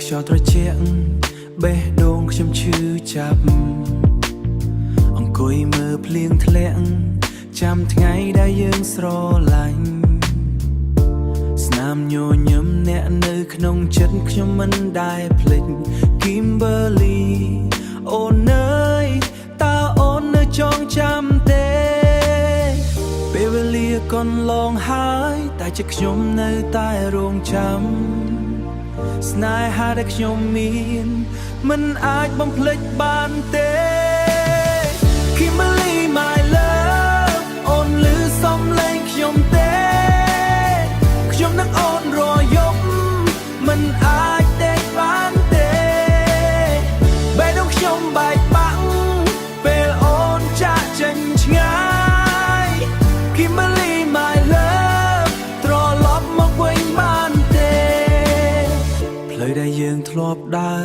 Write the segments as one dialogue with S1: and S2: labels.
S1: ចោលត្រជាក់បេះដូងខ្ញុំឈឺចាប់អង្គុយមើលភ្លៀងធ្លាក់ចាំថ្ងៃដែលយើងស្រឡាញ់ស្នាមញញឹមអ្នកនៅក្នុងចិត្តខ្ញុំមិនដែលភ្លេច Kimberly អូនអើយតើអូននៅចងចាំទេពេលវេលាកន្លងហើយតែជាខ្ញុំនៅតែរងចាំស្នេហាដែលខ្ញុំមានមិនអាចបំភ្លេចបានទេ Kimberly my love អូនឮសំឡេងខ្ញុំទេខ្ញុំនឹងអូនរយប់មិនអាចដេកបានទេបេះដូងខ្ញុំបែកបាក់ពេលអូនចាក់ចេញឆ្ងាយ Kimberly my love ត្រឡប់មកវិញបានទេផ្លូវដែលយើងធ្លាប់ដើ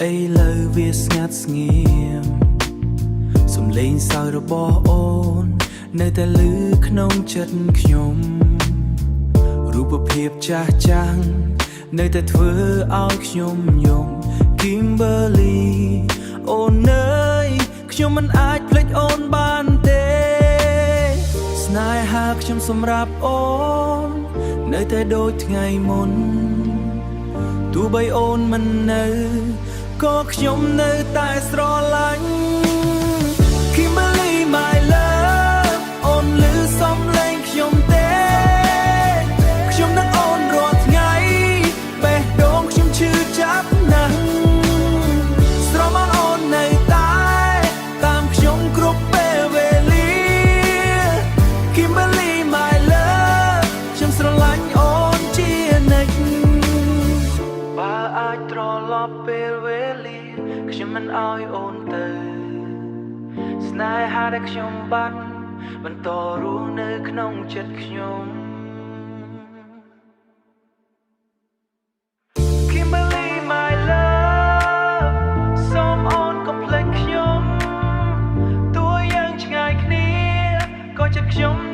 S1: រឥឡូវវាស្ងាត់ស្ងៀមសំឡេងសើចរបស់អូននៅតែឮក្នុងចិត្តខ្ញុំរូបភាពចាស់ចាំងនៅតែធ្វើឲ្យខ្ញុំយំ Kimberly អូនអើយខ្ញុំមិនអាចភ្លេចអូនបានទេស្នេហាខ្ញុំសម្រាប់អូននៅតែដូចថ្ងៃមុនទោះបីអូនមិននៅក៏ខ្ញុំនៅតែស្រឡាញ់ Kimberly my love អូនឮសំឡេងខ្ញុំទេខ្ញុំនឹងអូនរាល់ថ្ងៃបេះដូងខ្ញុំឈឺចាប់ណាស់ស្រមោលអូននៅតែតាមខ្ញុំគ្រប់ពេលវេលា Kimberly my love ខ្ញុំស្រឡាញ់អូនជានិច្ចបើអាចត្រឡប់ពេលវេលាខ្ញុំមិនអោយអូនទៅស្នេហាដែលខ្ញុំបាត់បន្តរស់នៅក្នុងចិត្តខ្ញុំ Kimberly my love សូមអូនកុំភ្លេចខ្ញុំទោះយើងឆ្ងាយគ្នាក៏ចិត្តខ្ញុំ